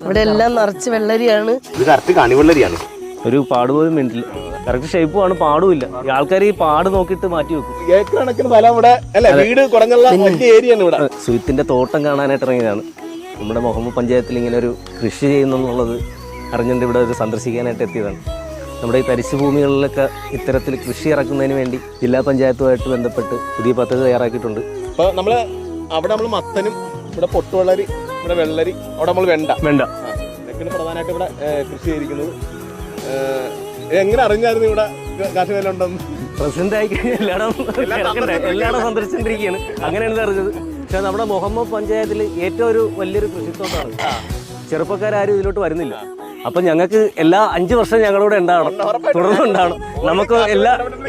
ഇവിടെ എല്ലാം നിറച്ച് വെള്ളരിയാണ്. ഇത് കറക്റ്റ് കണിവെള്ളരിയാണ്. ഒരു പാടുപോലും മിനിറ്റില്ല. കറക്റ്റ് ഷേപ്പുമാണ്, പാടുമില്ല. ഈ ആൾക്കാർ ഈ പാട് നോക്കിയിട്ട് മാറ്റി വെക്കും. ഏക്കർ കണക്കിന് സ്ഥലം ഇവിടെ അല്ലെ, വീട് കുറഞ്ഞുള്ള വലിയ ഏരിയ ആണ് ഇവിടെ. സുഹൃത്തിന്റെ തോട്ടം കാണാനായിട്ട് ഇറങ്ങിയതാണ്. നമ്മുടെ മുഹമ്മദ് പഞ്ചായത്തിൽ ഇങ്ങനെ ഒരു കൃഷി ചെയ്യുന്നുള്ളത് അറിഞ്ഞുകൊണ്ട് ഇവിടെ ഒരു സന്ദർശിക്കാനായിട്ട് എത്തിയതാണ്. നമ്മുടെ ഈ തരിശു ഭൂമികളിലൊക്കെ ഇത്തരത്തിൽ കൃഷി ഇറക്കുന്നതിന് വേണ്ടി ജില്ലാ പഞ്ചായത്തുമായിട്ട് ബന്ധപ്പെട്ട് പുതിയ പദ്ധതി തയ്യാറാക്കിയിട്ടുണ്ട്. അപ്പോൾ അവിടെ നമ്മൾ മത്തനും, ഇവിടെ പൊട്ടുവെള്ളരി, ഇവിടെ വെള്ളരി, അവിടെ നമ്മൾ വെണ്ട ഇതൊക്കെയാണ് പ്രധാനമായിട്ട് ഇവിടെ കൃഷി ചെയ്തിരിക്കുന്നത്. എങ്ങനെ അറിഞ്ഞായിരുന്നു ഇവിടെ കാർഷിക മേഖല ഉണ്ടെന്ന്? പ്രസിഡന്റ് ആയി കഴിഞ്ഞാൽ എല്ലായിടം സന്ദർശിച്ചിരിക്കുകയാണ്. അങ്ങനെയാണ് അറിഞ്ഞത്. പക്ഷെ നമ്മുടെ മുഹമ്മദ് പഞ്ചായത്തിൽ ഏറ്റവും ഒരു വലിയൊരു കൃഷിത്തോട്ടമാണ്. ചെറുപ്പക്കാരും ഇതിലോട്ട് വരുന്നില്ല. അപ്പൊ ഞങ്ങൾക്ക് എല്ലാ 5 വർഷം ഞങ്ങളോട് ഉണ്ടാവണം, തുടർന്നുണ്ടാവണം. നമുക്ക്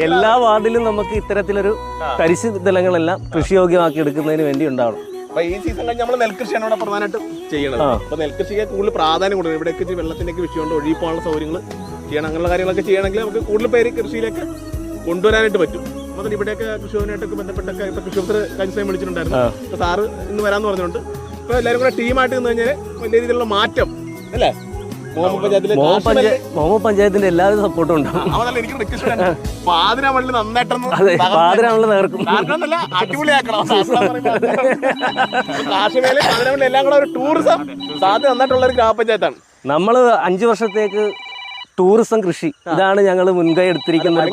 എല്ലാ വാർഡിലും നമുക്ക് ഇത്തരത്തിലൊരു തരിശ് സ്ഥലങ്ങളെല്ലാം കൃഷിയോഗ്യമാക്കി എടുക്കുന്നതിന് വേണ്ടി ഉണ്ടാവണം. അപ്പൊ ഈ സീസൺ കഴിഞ്ഞ് നമ്മൾ നെൽകൃഷിയാണ് ഇവിടെ പ്രധാനമായിട്ടും ചെയ്യണത്. അപ്പൊ നെൽകൃഷിക്ക് കൂടുതൽ പ്രാധാന്യം കൊടുക്കണം. ഇവിടെയൊക്കെ വെള്ളത്തിനൊക്കെ വിഷയമുണ്ട്, ഒഴുകി പോകാനുള്ള സൗകര്യങ്ങൾ ചെയ്യണം. അങ്ങനെയുള്ള കാര്യങ്ങളൊക്കെ ചെയ്യണമെങ്കിൽ നമുക്ക് കൂടുതൽ പേര് കൃഷിയിലേക്ക് കൊണ്ടുവരാനായിട്ട് പറ്റും. അപ്പോൾ ഇവിടെയൊക്കെ കൃഷിഭവനായിട്ടൊക്കെ ബന്ധപ്പെട്ടൊക്കെ ഇപ്പൊ കൃഷി ഓഫീസർ കഴിഞ്ഞ സമയം വിളിച്ചിട്ടുണ്ടായിരുന്നു. അപ്പൊ സാറ് ഇന്ന് വരാമെന്ന് പറഞ്ഞുകൊണ്ട് ഇപ്പൊ എല്ലാവരും കൂടെ ടീമായിട്ട് നിന്ന് കഴിഞ്ഞാൽ വലിയ രീതിയിലുള്ള മാറ്റം അല്ലേ മുഹമ്മദ് പഞ്ചായത്തിന്റെ എല്ലാവരും സപ്പോർട്ടും ഉണ്ടാവും. അടിപൊളിയാക്കണം കാർഷിക മേഖല എല്ലാം കൂടെ ഒരു ടൂറിസം സാധ്യത നന്നായിട്ടുള്ള ഒരു ഗ്രാമപഞ്ചായത്താണ്. നമ്മള് 5 വർഷത്തേക്ക് ടൂറിസം കൃഷി ഇതാണ് ഞങ്ങൾ മുൻകൈ എടുത്തിരിക്കുന്ന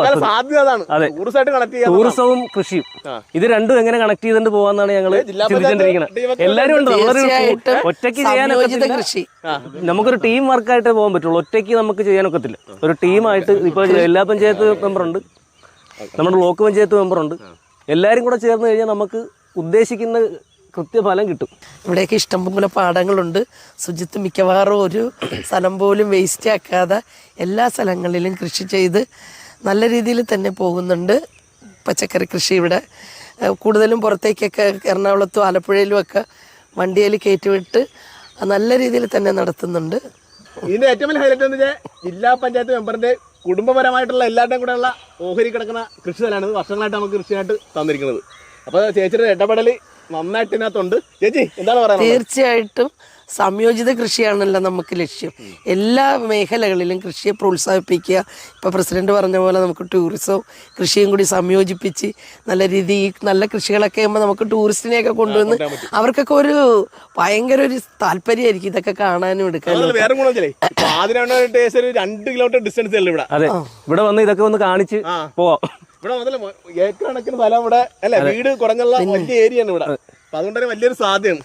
ടൂറിസവും കൃഷിയും. ഇത് രണ്ടും എങ്ങനെ കണക്ട് ചെയ്തുകൊണ്ട് പോവാന്നാണ് ഞങ്ങൾ ചിന്തിച്ചിരിക്കുന്നത്. എല്ലാവരും ഉണ്ട്. ഒറ്റയ്ക്ക് ചെയ്യാനൊക്കെ നമുക്കൊരു ടീം വർക്കായിട്ട് പോകാൻ പറ്റുള്ളൂ. ഒറ്റയ്ക്ക് നമുക്ക് ചെയ്യാനൊക്കത്തില്ല. ഒരു ടീമായിട്ട് ഇപ്പൊ ജില്ലാ പഞ്ചായത്ത് മെമ്പറുണ്ട്, നമ്മുടെ ബ്ലോക്ക് പഞ്ചായത്ത് മെമ്പറുണ്ട്. എല്ലാവരും കൂടെ ചേർന്ന് കഴിഞ്ഞാൽ നമുക്ക് ഉദ്ദേശിക്കുന്ന കൃത്യഫലം കിട്ടും. ഇവിടെയൊക്കെ ഇഷ്ടംപോലെ പാടങ്ങളുണ്ട്. ശുചിത്വം മിക്കവാറും ഒരു സ്ഥലം പോലും വേസ്റ്റ് ആക്കാതെ എല്ലാ സ്ഥലങ്ങളിലും കൃഷി ചെയ്ത് നല്ല രീതിയിൽ തന്നെ പോകുന്നുണ്ട്. പച്ചക്കറി കൃഷി ഇവിടെ കൂടുതലും പുറത്തേക്കൊക്കെ എറണാകുളത്തും ആലപ്പുഴയിലും ഒക്കെ വണ്ടിയിൽ കയറ്റിവിട്ട് നല്ല രീതിയിൽ തന്നെ നടത്തുന്നുണ്ട്. ഇതിന്റെ ഏറ്റവും വലിയ ഹൈലൈറ്റ് എന്ന് വെച്ചാൽ ജില്ലാ പഞ്ചായത്ത് മെമ്പറിന്റെ കുടുംബപരമായിട്ടുള്ള എല്ലാവരുടെയും കൂടെ ഉള്ള ഓഹരി കിടക്കുന്ന കൃഷി സ്ഥലമാണ് വർഷങ്ങളായിട്ട് നമുക്ക് കൃഷിയായിട്ട് തന്നിരിക്കുന്നത്. അപ്പോൾ ചേച്ചിയുടെ ഇടപെടൽ നന്നായിട്ട് ഇതിനകത്തുണ്ട്. ചേച്ചി എന്താണ് പറയുന്നത്? തീർച്ചയായിട്ടും സംയോജിത കൃഷിയാണല്ലോ നമുക്ക് ലക്ഷ്യം. എല്ലാ മേഖലകളിലും കൃഷിയെ പ്രോത്സാഹിപ്പിക്കുക. ഇപ്പോൾ പ്രസിഡന്റ് പറഞ്ഞ പോലെ നമുക്ക് ടൂറിസവും കൃഷിയും കൂടി സംയോജിപ്പിച്ച് നല്ല രീതിയിൽ നല്ല കൃഷികളൊക്കെ ആകുമ്പോൾ നമുക്ക് ടൂറിസ്റ്റിനെയൊക്കെ കൊണ്ടുവന്ന് അവർക്കൊക്കെ ഒരു ഭയങ്കര ഒരു താല്പര്യമായിരിക്കും ഇതൊക്കെ കാണാനും എടുക്കാനും. വേറെ ഗുണം 2 കിലോമീറ്റർ ഡിസ്റ്റൻസ് ഇവിടെ. അതെ, ഇവിടെ വന്ന് ഇതൊക്കെ ഒന്ന് കാണിച്ച് പോവാം. ഇവിടെ ഏക്കർ കണക്കിന് സ്ഥലം ഇവിടെ അല്ലെ, വീട് കുറഞ്ഞുള്ള വലിയ ഏരിയ ആണ് ഇവിടെ. അപ്പൊ അതുകൊണ്ട് തന്നെ വലിയൊരു സാധ്യതയാണ്.